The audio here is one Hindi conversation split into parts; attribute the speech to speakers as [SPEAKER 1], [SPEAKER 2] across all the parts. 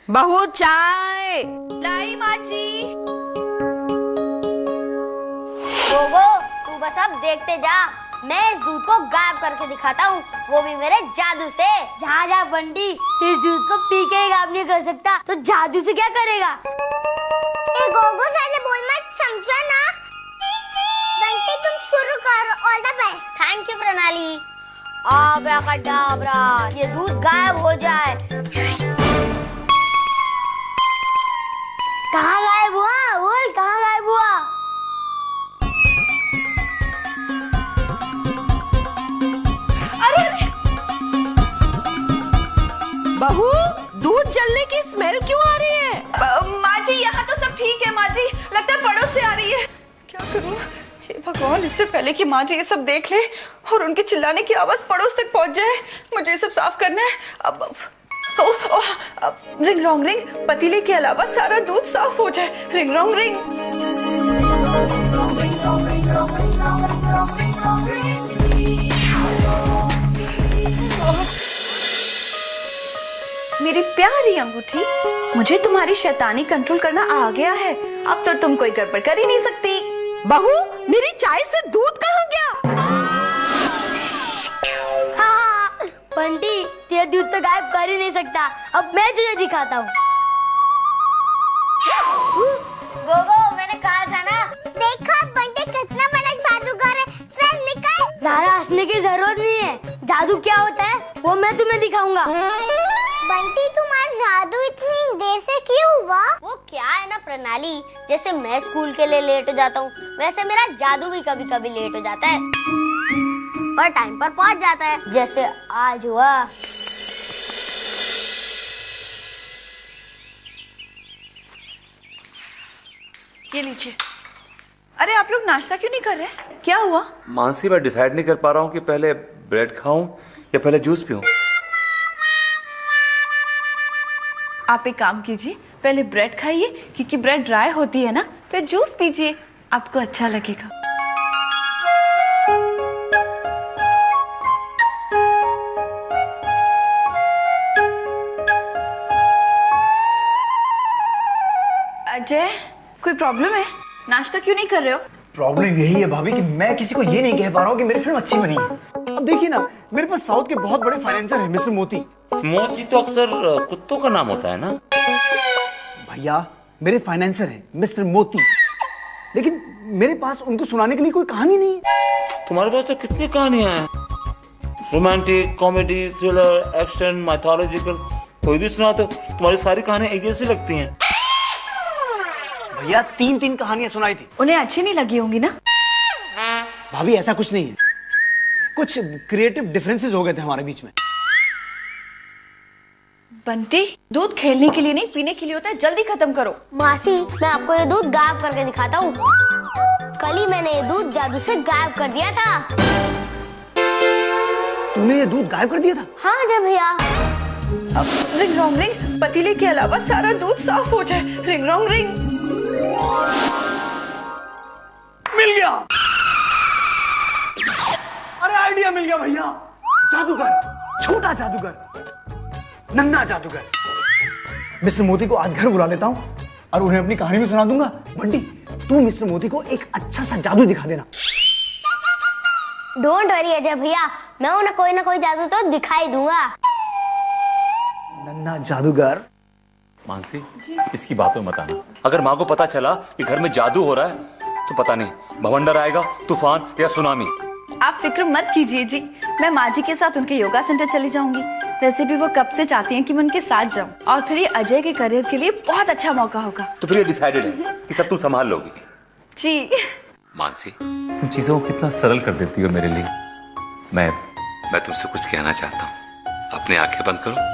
[SPEAKER 1] बहू चाय
[SPEAKER 2] लाई माँ जी।
[SPEAKER 3] गोगो तू बस अब देखते जा, मैं इस दूध को गायब करके दिखाता हूँ, वो भी मेरे जादू से।
[SPEAKER 4] जहाँ जा बंटी, इस दूध को पी के गायब नहीं कर सकता तो जादू से क्या करेगा?
[SPEAKER 3] ए गोगो ज्यादा बोल मत, समझा ना। बंटी तुम शुरू करो, all the best. Thank you प्रणाली। आब्राकडाब्रा, ये दूध गायब हो जाए।
[SPEAKER 4] कहाँ गायब हुआ? बोल कहाँ गायब हुआ?
[SPEAKER 1] अरे बहू, दूध जलने की स्मेल क्यों आ रही है?
[SPEAKER 2] माँ जी यहाँ तो सब ठीक है माँ जी, लगता है पड़ोस से आ रही है। क्या करूँ? हे भगवान, इससे पहले कि माँ जी ये सब देख ले और उनके चिल्लाने की आवाज पड़ोस तक पहुँच जाए, मुझे ये सब साफ करना है। अब रिंग रोंग रिंग, पतीले के अलावा सारा दूध साफ हो जाए। रिंग रोंग रिंग। मेरी प्यारी अंगूठी, मुझे तुम्हारी शैतानी कंट्रोल करना आ गया है। अब तो तुम कोई गड़बड़ कर ही नहीं सकती।
[SPEAKER 1] बहू, मेरी चाय से दूध कहाँ गया?
[SPEAKER 4] हाँ, बंटी तेरा दूध तो गायब कर ही नहीं सकता। अब मैं तुझे दिखाता हूँ।
[SPEAKER 3] गोगो मैंने कहा था ना, देखा बंटी कितना बड़ा जादूगर है। चल निकल।
[SPEAKER 4] ज़्यादा हंसने की जरूरत नहीं है, जादू क्या होता है वो मैं तुम्हें दिखाऊंगा।
[SPEAKER 3] बंटी तुम्हारा जादू इतनी देर से क्यों हुआ? वो क्या है ना प्रणाली, जैसे मैं स्कूल के लिए लेट हो जाता हूँ, वैसे मेरा जादू भी कभी कभी लेट हो जाता है और टाइम पर पहुँच जाता है, जैसे आज हुआ।
[SPEAKER 2] ये लीजिए। अरे आप लोग नाश्ता क्यों नहीं कर रहे? क्या हुआ?
[SPEAKER 5] मानसी, मैं डिसाइड नहीं कर पा रहा हूँ कि पहले ब्रेड खाऊं या पहले जूस पीऊं।
[SPEAKER 2] आप एक काम कीजिए, पहले ब्रेड खाइए क्योंकि ब्रेड ड्राई होती है ना, फिर जूस पीजिए, आपको अच्छा लगेगा। अजय, कोई प्रॉब्लम है? नाश्ता क्यों नहीं कर रहे हो?
[SPEAKER 6] प्रॉब्लम यही है भाभी कि मैं किसी को ये नहीं कह पा रहा हूँ कि मेरी फिल्म अच्छी बनी है। अब देखिए ना, मेरे पास साउथ के बहुत बड़े फाइनेंसर हैं, मिस्टर मोती।
[SPEAKER 5] मोती तो अक्सर कुत्तों का नाम होता है ना।
[SPEAKER 6] भैया मेरे फाइनेंसर हैं मिस्टर मोती, लेकिन मेरे पास उनको सुनाने के लिए कोई कहानी नहीं है।
[SPEAKER 5] तुम्हारे पास तो कितनी कहानियां हैं, romantic, comedy, thriller, action, mythological, कोई भी सुना तो तुम्हारी सारी कहानियां एक जैसी लगती हैं।
[SPEAKER 6] भैया 3 कहानियां सुनाई थी।
[SPEAKER 2] उन्हें अच्छी नहीं लगी होंगी ना?
[SPEAKER 6] भाभी ऐसा कुछ नहीं है, कुछ क्रिएटिव डिफरेंसेस हो गए थे हमारे बीच में।
[SPEAKER 2] बंटी, दूध खेलने के लिए नहीं पीने के लिए होता है, जल्दी खत्म करो।
[SPEAKER 3] मासी, मैं आपको ये दूध गायब करके दिखाता हूँ। कल ही मैंने ये दूध जादू से गायब कर दिया था।
[SPEAKER 6] तूने ये दूध गायब कर दिया था?
[SPEAKER 3] हाँ जब भैया।
[SPEAKER 2] अब रिंग रोंग रिंग, पतीले के अलावा सारा दूध साफ हो जाए। रिंग रोंग रिंग।
[SPEAKER 6] मिल गया। अरे आइडिया मिल गया भैया। जादूगर, छोटा जादूगर, नन्हा जादूगर। मिस्टर मोती को आज घर बुला लेता हूँ और उन्हें अपनी कहानी भी सुना दूंगा। बंटी, तू मिस्टर मोती को एक अच्छा सा जादू दिखा देना।
[SPEAKER 3] डोंट वरी अजय भैया, मैं उन्हें कोई ना कोई जादू तो दिखाई दूंगा।
[SPEAKER 6] नन्हा जादूगर।
[SPEAKER 5] मानसी, इसकी बात में मत आना। अगर माँ को पता चला कि घर में जादू हो रहा है तो पता नहीं भवंडर आएगा, तूफान या सुनामी।
[SPEAKER 2] आप फिक्र मत कीजिए जी, मैं माँ जी के साथ उनके योगा सेंटर चली जाऊंगी। वैसे भी वो कब से चाहती हैं कि मैं उनके साथ जाऊं, और फिर ये अजय के करियर के लिए बहुत अच्छा मौका होगा।
[SPEAKER 5] तो फिर ये डिसाइडेड है कि सब तू संभाल लोगी।
[SPEAKER 2] जी।
[SPEAKER 5] मानसी, तुम चीजों को कितना सरल कर देती हो मेरे लिए। मैं तुमसे कुछ कहना चाहता हूँ, अपनी आंखें बंद करो।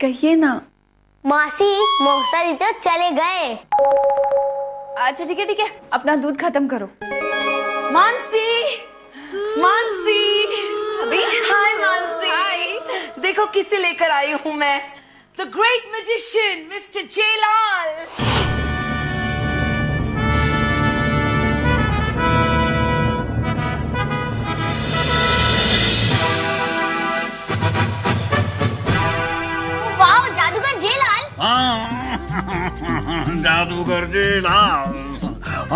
[SPEAKER 2] कहिए ना।
[SPEAKER 3] मासी, मौसा जी तो चले गए।
[SPEAKER 2] अच्छा ठीक है, अपना दूध खत्म करो। मानसी, मानसी, हाय मानसी।
[SPEAKER 1] किसे लेकर आई हूँ मैं, द ग्रेट मैजिशियन मिस्टर जेलाल।
[SPEAKER 3] वाह, जादूगर जेलाल।
[SPEAKER 7] जादूगर जेलाल,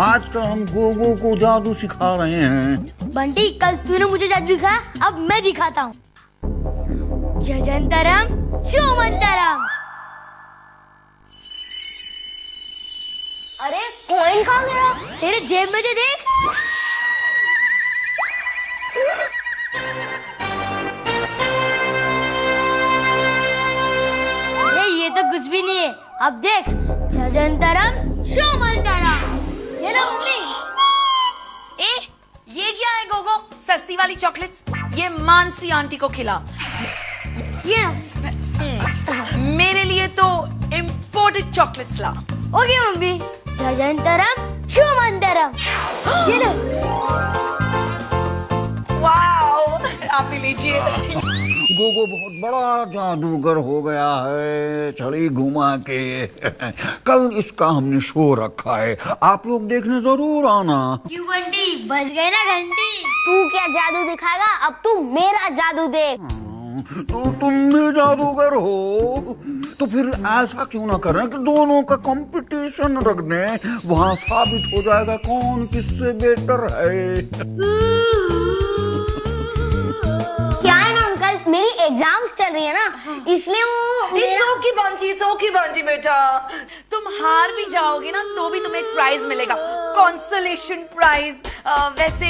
[SPEAKER 7] आज तो हम गोगो को जादू सिखा रहे हैं।
[SPEAKER 4] बंटी, कल तूने मुझे जादू दिखाया, अब मैं दिखाता हूँ। जजंतरम शुमंतरम।
[SPEAKER 3] अरे कॉइन कहाँ गया?
[SPEAKER 4] तेरे जेब में तो देख। अरे ये तो कुछ भी नहीं है। अब देख, जजंतरम शुमंतरम। ये लो मम्मी।
[SPEAKER 1] ये क्या है गोगो? सस्ती वाली चॉकलेट्स? ये मानसी आंटी को खिला।
[SPEAKER 4] ये
[SPEAKER 1] मेरे लिए तो इम्पोर्टेड चॉकलेट्स ला।
[SPEAKER 4] Okay mummy. जजंतरम शुमंतरम। ये लो।
[SPEAKER 1] वाओ, आप ही लीजिए।
[SPEAKER 7] गोगो बहुत बड़ा जादूगर हो गया है, छड़ी घुमा के। कल इसका हमने शो रखा है, आप लोग देखने जरूर आना।
[SPEAKER 4] क्यों बंटी, बज गए ना घंटी।
[SPEAKER 3] तू क्या जादू दिखाएगा? अब तू मेरा जादू देख।
[SPEAKER 7] तो तुम भी जादूगर हो, तो फिर ऐसा क्यों ना करें कि दोनों का कंपटीशन रख दें, वहाँ साबित हो जाएगा कौन किससे बेटर है।
[SPEAKER 3] क्या है ना अंकल, मेरी एग्जाम्स चल रही है ना, इसलिए वो
[SPEAKER 1] इट्स ओके बंटी बेटा, तुम हार भी जाओगे ना तो भी तुम्हें एक प्राइज मिलेगा, कंसोलेशन प्राइज। वैसे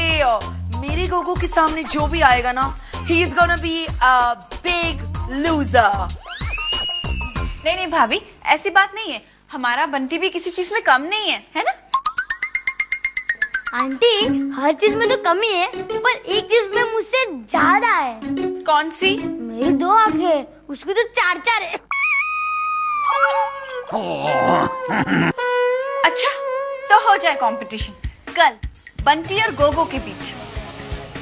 [SPEAKER 1] मेरे गोगो के सामने जो भी आएगा ना, he is gonna be a big loser।
[SPEAKER 2] नहीं भाभी, ऐसी बात नहीं है। हमारा बंटी भी किसी चीज में कम नहीं है ना?
[SPEAKER 4] आंटी, हर चीज में तो कमी है, पर एक चीज में मुझसे ज्यादा है।
[SPEAKER 2] कौन सी?
[SPEAKER 4] मेरी 2 आंखें, उसकी तो 4-4 है।
[SPEAKER 2] अच्छा, तो हो जाए कंपटीशन कल बंटी और गोगो के बीच।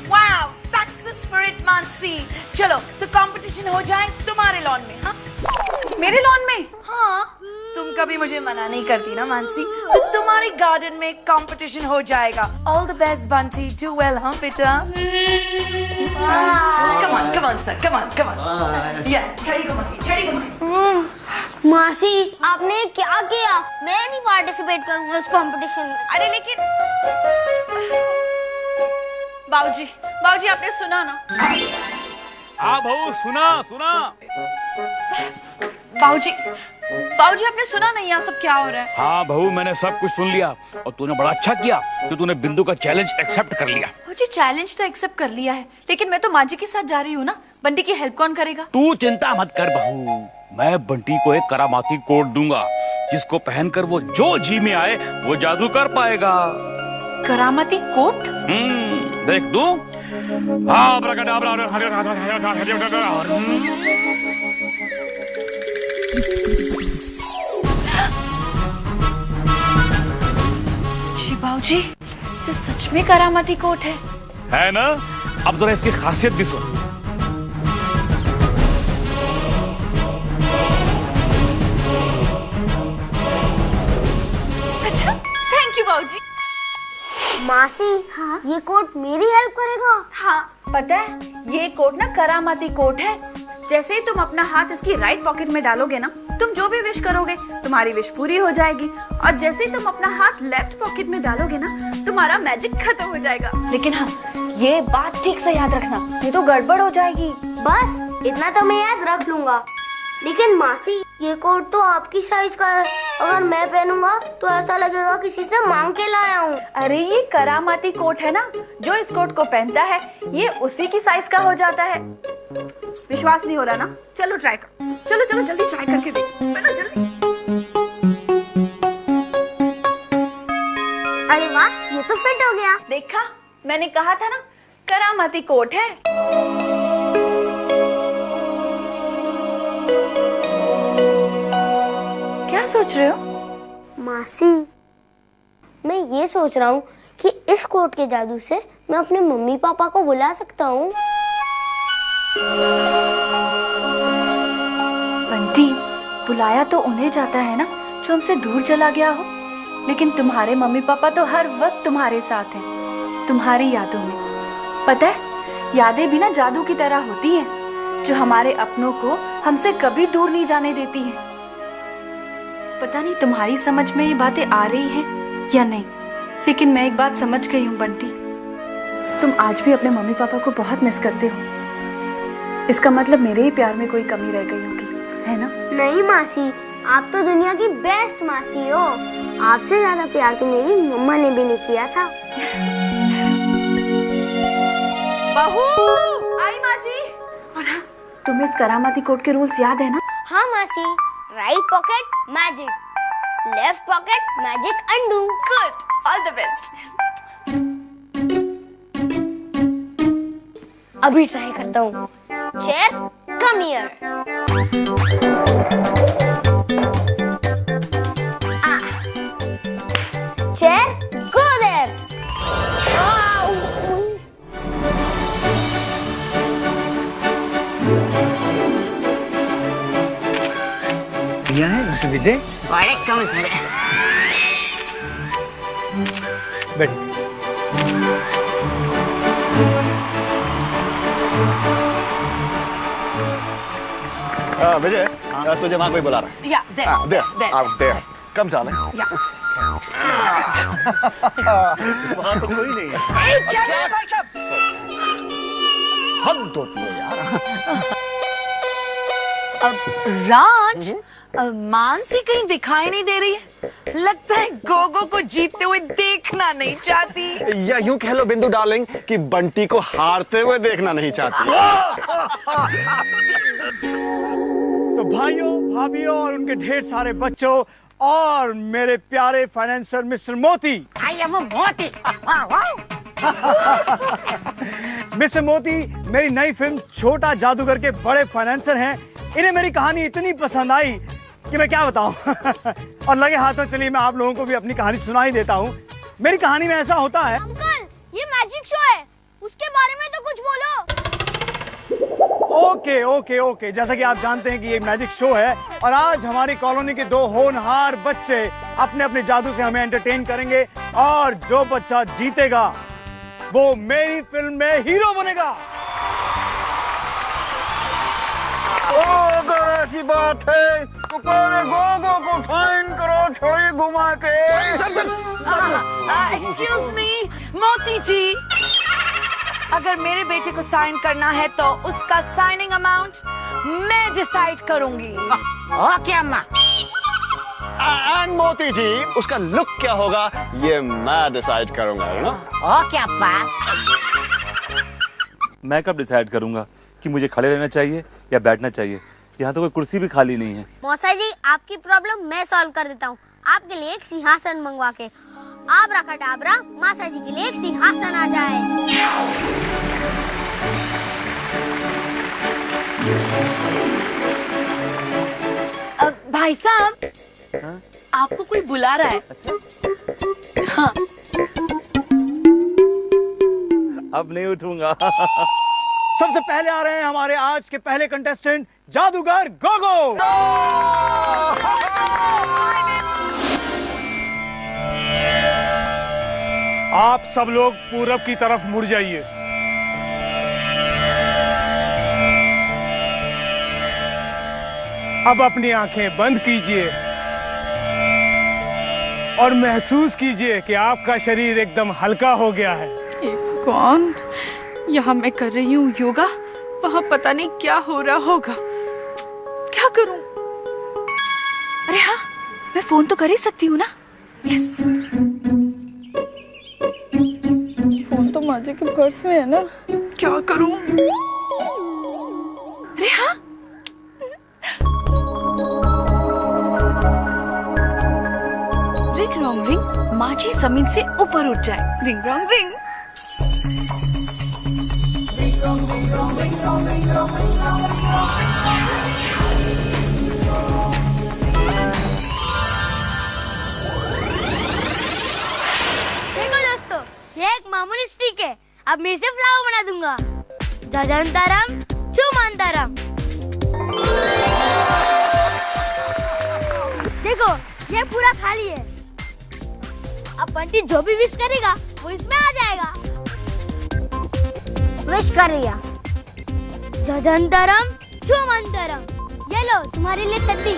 [SPEAKER 1] Wow, that's the spirit Mansi. चलो तो कंपटीशन हो जाए तुम्हारे लॉन में। हाँ,
[SPEAKER 2] मेरे लॉन में?
[SPEAKER 1] हाँ, तुम कभी मुझे मना नहीं करती ना मानसी, तो तुम्हारे गार्डन में कंपटीशन हो जाएगा। All the best Bunty, do well. हाँ बेटा, come on sir, come on. या छड़ी घुमाइए।
[SPEAKER 3] मासी, आपने क्या किया? मैं नहीं पार्टिसिपेट करूंगा उस कंपटीशन में।
[SPEAKER 2] अरे लेकिन बाबूजी आपने सुना ना?
[SPEAKER 5] हाँ बहू, सुना।
[SPEAKER 2] बाबूजी आपने सुना नहीं यहाँ सब क्या हो रहा है?
[SPEAKER 8] हाँ बहू, मैंने सब कुछ सुन लिया, और तूने बड़ा अच्छा किया कि तूने बिंदु का चैलेंज एक्सेप्ट कर लिया।
[SPEAKER 2] बाबूजी चैलेंज तो एक्सेप्ट कर लिया है, लेकिन मैं तो माँ जी के साथ जा रही हूँ ना, बंटी की हेल्प कौन करेगा?
[SPEAKER 8] तू चिंता मत कर बहू, मैं बंटी को एक करामाती कोट दूंगा, जिसको पहनकर वो जो जी में आए वो जादू कर पाएगा।
[SPEAKER 2] करामाती कोट?
[SPEAKER 8] देख दू।
[SPEAKER 2] जी बाबूजी, तो सच में करामाती कोट है
[SPEAKER 8] ना? अब जरा इसकी खासियत भी सुन।
[SPEAKER 2] अच्छा, थैंक यू बाबूजी।
[SPEAKER 3] मासी, हाँ? ये कोट मेरी हेल्प करेगा?
[SPEAKER 2] हाँ, पता है, ये कोट ना करामाती कोट है। जैसे ही तुम अपना हाथ इसकी राइट पॉकेट में डालोगे ना, तुम जो भी विश करोगे तुम्हारी विश पूरी हो जाएगी, और जैसे ही तुम अपना हाथ लेफ्ट पॉकेट में डालोगे ना, तुम्हारा मैजिक खत्म हो जाएगा। लेकिन हाँ, ये बात ठीक से याद रखना, नहीं तो गड़बड़ हो जाएगी।
[SPEAKER 3] बस इतना तो मैं याद रख लूंगा। लेकिन मासी, ये कोट तो आपकी साइज का है, अगर मैं पहनूंगा तो ऐसा लगेगा किसी से मांग के लाया हूँ।
[SPEAKER 2] अरे ये करामाती कोट है ना, जो इस कोट को पहनता है ये उसी की साइज का हो जाता है। विश्वास नहीं हो रहा ना? चलो ट्राई करो, चलो जल्दी ट्राई करके देखो, चलो जल्दी।
[SPEAKER 3] अरे वाह, ये तो फिट हो गया।
[SPEAKER 2] देखा, मैंने कहा था ना, करामाती कोट है। क्या सोच रहे हो?
[SPEAKER 3] मासी, मैं ये सोच रहा हूँ कि इस कोट के जादू से मैं अपने मम्मी पापा को बुला सकता हूँ।
[SPEAKER 2] बुलाया तो उन्हें जाता है ना जो हमसे दूर चला गया हो, लेकिन तुम्हारे मम्मी पापा तो हर वक्त तुम्हारे साथ हैं, तुम्हारी यादों में। पता है, यादें भी ना जादू की तरह होती हैं, जो हमारे अपनों को हमसे कभी दूर नहीं जाने देती हैं। पता नहीं तुम्हारी समझ में ये बातें आ रही हैं या नहीं, लेकिन मैं एक बात समझ गई हूँ बंटी, तुम आज भी अपने मम्मी पापा को बहुत मिस करते हो। इसका मतलब मेरे ही प्यार में कोई कमी रह गई होगी, है ना?
[SPEAKER 3] नहीं मासी, आप तो दुनिया की बेस्ट मासी हो। आपसे ज्यादा प्यार तो मेरी मम्मा ने भी नहीं किया था।
[SPEAKER 2] बहू आई माँ जी। और हाँ, तुम्हें इस करामाती कोड के रूल्स याद है ना?
[SPEAKER 3] हाँ मासी, right pocket magic, left pocket magic अंडू।
[SPEAKER 2] Good, all the best.
[SPEAKER 3] अभी ट्राई करता हूँ। Chair come here. Chair go there.
[SPEAKER 6] बढ़िया है मिस्टर विजय।
[SPEAKER 3] बड़े कम से
[SPEAKER 6] बैठिए।
[SPEAKER 9] विजय, तुझे वहाँ कोई बुला रहा है।
[SPEAKER 1] या
[SPEAKER 9] there. कम जाने।
[SPEAKER 5] वहाँ तो कोई नहीं है।
[SPEAKER 9] हद होती है यार।
[SPEAKER 1] राज, मानसी कहीं दिखाई नहीं दे रही है। लगता है गोगो को जीतते हुए देखना नहीं चाहती।
[SPEAKER 9] या यूं कह लो बिंदु डार्लिंग कि बंटी को हारते हुए देखना नहीं चाहती।
[SPEAKER 6] तो भाइयों, भाभीियों और उनके ढेर सारे बच्चों और मेरे प्यारे फाइनेंसर मिस्टर मोती।
[SPEAKER 3] आई एम मोती।
[SPEAKER 6] मिस्टर मोती मेरी नई फिल्म छोटा जादूगर के बड़े फाइनेंसर हैं। इन्हें मेरी कहानी इतनी पसंद आई कि मैं क्या बताऊं। और लगे हाथों, चलिए मैं आप लोगों को भी अपनी कहानी सुना ही देता हूं। मेरी कहानी में ऐसा होता है।
[SPEAKER 3] अंकल, ये मैजिक शो है, उसके बारे में तो कुछ बोलो।
[SPEAKER 6] ओके, जैसा कि आप जानते हैं कि ये मैजिक शो है और आज हमारी कॉलोनी के 2 होनहार बच्चे अपने अपने जादू से हमें एंटरटेन करेंगे और जो बच्चा जीतेगा वो मेरी फिल्म में हीरो बनेगा।
[SPEAKER 7] अगर ऐसी बात है तो पहले गोगो को साइन करो छड़ी घुमा के।
[SPEAKER 1] एक्सक्यूज मी मोती जी, अगर मेरे बेटे को साइन करना है तो उसका साइनिंग अमाउंट मैं डिसाइड करूंगी।
[SPEAKER 3] ओके अम्मा।
[SPEAKER 9] एंड मोती जी, उसका लुक क्या होगा ये मैं डिसाइड करूंगा, है ना?
[SPEAKER 3] ओके अप्पा।
[SPEAKER 5] मैं कब डिसाइड करूंगा कि मुझे खड़े रहना चाहिए या बैठना चाहिए? यहाँ तो कोई कुर्सी भी खाली नहीं है।
[SPEAKER 3] मौसा जी, आपकी प्रॉब्लम मैं सॉल्व कर देता हूँ। आपके लिए एक सिंहासन मंगवा के। आबरा खटाबरा, मासा जी के लिए एक सिंहासन आ जाए।
[SPEAKER 1] भाई साहब, आपको कोई बुला रहा है। हाँ।
[SPEAKER 5] अब नहीं उठूंगा।
[SPEAKER 6] सबसे पहले आ रहे हैं हमारे आज के पहले कंटेस्टेंट जादूगर गोगो। आप सब लोग पूरब की तरफ मुड़ जाइए। अब अपनी आंखें बंद कीजिए और महसूस कीजिए कि आपका शरीर एकदम हल्का हो गया है।
[SPEAKER 2] हे भगवान, यहाँ मैं कर रही हूँ योगा, वहाँ पता नहीं क्या हो रहा होगा। क्या करूं? अरे हाँ, मैं फोन तो कर ही सकती हूँ ना। यस, फोन तो माँ जी के पर्स में है ना। क्या करूं? अरे हाँ, रिंग रॉन्ग रिंग, माँ जी जमीन से ऊपर उठ जाए। Ring wrong ring.
[SPEAKER 4] देखो दोस्तों, ये एक मामूली स्टिक है, अब मैं इसे फ्लावर बना दूंगा। जजंतरम चुमंतरम। ये पूरा खाली है। अब बंटी जो भी विश करेगा वो इसमें आ जाएगा।
[SPEAKER 3] विश कर लिया।
[SPEAKER 4] जजंतरम शुमंतरम, ये लो तुम्हारे लिए तद्दी।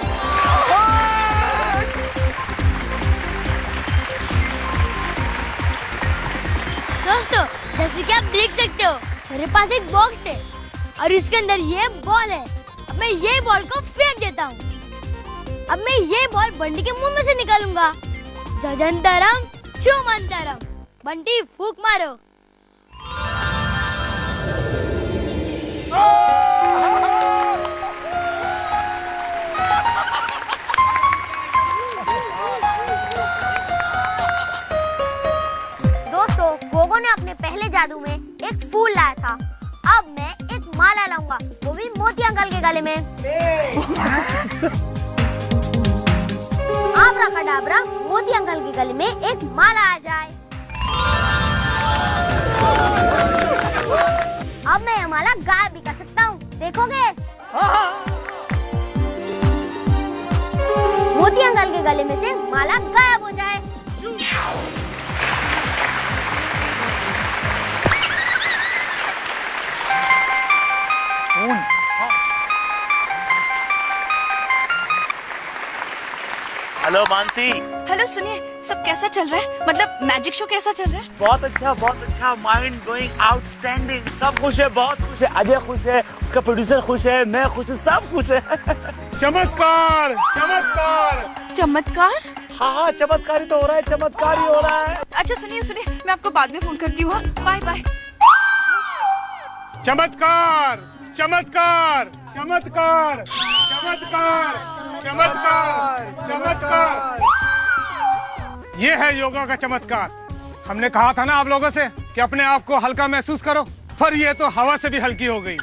[SPEAKER 4] दोस्तों, जैसे कि आप देख सकते हो मेरे पास एक बॉक्स है और इसके अंदर ये बॉल है। अब मैं ये बॉल को फेंक देता हूँ। अब मैं ये बॉल बंटी के मुंह में से निकालूंगा। जजंतरम शुमंतरम, बंटी फूंक मारो।
[SPEAKER 3] दोस्तों, गोगो ने अपने पहले जादू में एक फूल लाया था। अब मैं एक माला लाऊंगा, वो भी मोती अंकल के गले में। आब्राकडाब्रा, मोती अंकल के गले में एक माला आ जाए। अब मैं ये माला गायब भी कर सकता हूँ, देखोगे? मोती अंकल के गले में से माला गायब हो जाए।
[SPEAKER 5] हेलो मानसी।
[SPEAKER 2] हेलो, सुनिए, सब कैसा चल रहा है? मतलब मैजिक शो कैसा चल रहा है?
[SPEAKER 5] बहुत अच्छा, माइंड ब्लोइंग, आउटस्टैंडिंग, सब खुश है, बहुत खुश है। अजय खुश है, उसका प्रोड्यूसर खुश है, मैं खुश हूँ, सब खुश है।
[SPEAKER 10] चमत्कार।
[SPEAKER 2] चमत्कार?
[SPEAKER 5] हाँ, चमत्कार ही तो हो रहा है, चमत्कार ही हो रहा है।
[SPEAKER 2] अच्छा सुनिए, मैं आपको बाद में फोन करती हूँ। Bye bye.
[SPEAKER 10] चमत्कार। ये है योगा का चमत्कार। हमने कहा था ना आप लोगों से कि अपने आप को हल्का महसूस करो, पर ये तो हवा से भी हल्की हो गई।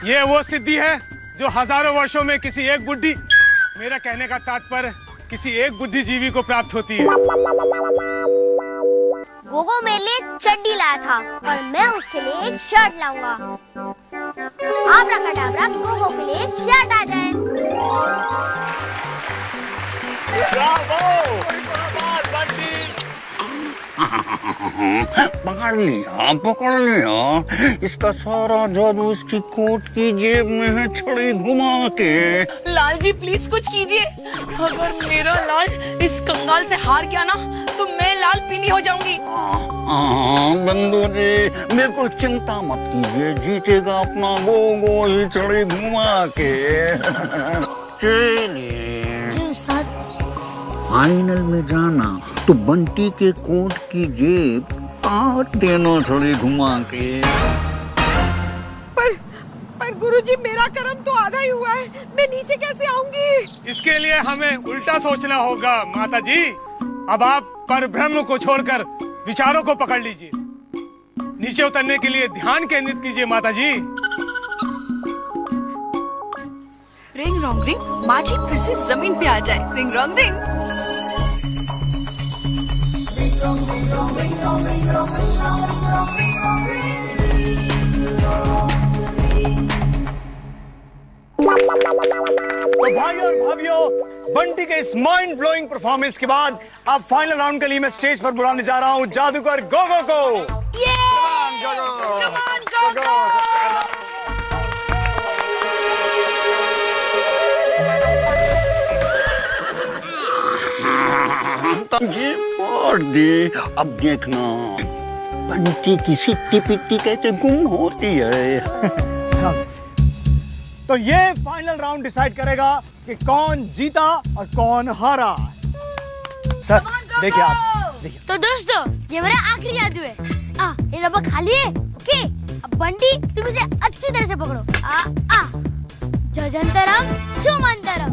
[SPEAKER 10] ये वो सिद्धि है जो हजारों वर्षों में किसी एक बुद्धि, मेरा कहने का तात्पर्य किसी एक बुद्धिजीवी को प्राप्त होती है।
[SPEAKER 3] गोगो मेरे लिए चड्डी लाया था और मैं उसके लिए एक शर्ट लाऊंगा। आब्राकडाब्रा, गोगो के लिए एक शर्ट आ जाए।
[SPEAKER 7] पकड़ लिया। इसका सारा जादू इसकी कोट की जेब में है, छड़ी घुमा के।
[SPEAKER 1] लाल जी प्लीज कुछ कीजिए। अगर मेरा लाल इस कंगाल से हार गया ना तो मैं लाल पीली हो जाऊंगी।
[SPEAKER 7] बंधु जी, बिल्कुल चिंता मत कीजिए, जीतेगा अपना गोगो ही छड़ी घुमा के। चलिए, फाइनल में जाना तो बंटी के कोट की जेब काट देना छड़ी घुमा के।
[SPEAKER 2] पर गुरुजी, मेरा कर्म तो आधा ही हुआ है, मैं नीचे कैसे आऊंगी?
[SPEAKER 10] इसके लिए हमें उल्टा सोचना होगा माता जी। अब आप परब्रह्म को छोड़कर विचारों को पकड़ लीजिए। नीचे उतरने के लिए ध्यान केंद्रित कीजिए माता जी।
[SPEAKER 2] रिंग रोंग रिंग, माँ जी फिर से जमीन पे आ जाए। रिंग रोंग रिंग।
[SPEAKER 6] तो भाइयों और भाभीयों, बंटी के इस माइंड ब्लोइंग परफॉर्मेंस के बाद अब फाइनल राउंड के लिए मैं स्टेज पर बुलाने जा रहा हूँ जादूगर गोगो को।
[SPEAKER 7] अब देखना बंटी की सिट्टी पिट्टी कैसे गुम होती है।
[SPEAKER 6] तो ये फाइनल राउंड डिसाइड करेगा कि कौन जीता और कौन हारा। सर देखिए, आप देखिए।
[SPEAKER 4] तो दोस्तों, ये मेरा आखिरी जादू है। ये डब्बा खाली है। ओके, अब बंटी तुम इसे अच्छी तरह से पकड़ो। जजंतरम शुमंतरम।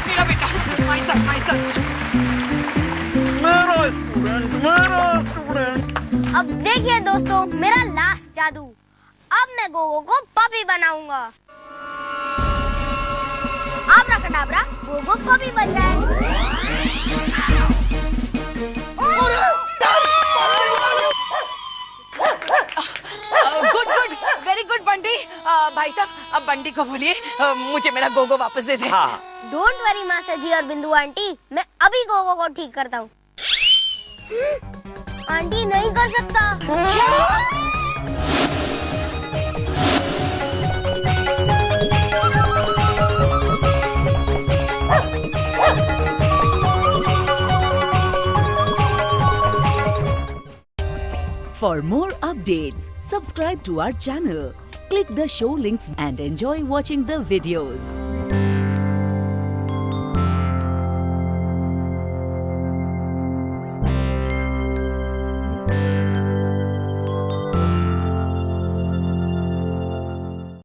[SPEAKER 1] मेरा बेटा, माय सन।
[SPEAKER 7] मेरा स्टूडेंट।
[SPEAKER 3] अब देखिए दोस्तों, मेरा लास्ट जादू। अब मैं गोगो को पपी बनाऊंगा। आब्राकडाब्रा, गोगो पपी बन जाए।
[SPEAKER 1] Good, very good Bunty. भाई साहब, अब बंटी को बोलिए मुझे मेरा गोगो वापस दे दे।
[SPEAKER 9] हाँ
[SPEAKER 3] डोंट वरी मास्टर जी और बिंदु आंटी, मैं अभी गोगो को ठीक करता हूँ। आंटी नहीं कर सकता।
[SPEAKER 11] For more updates, subscribe to our channel, click the show links and enjoy watching the videos.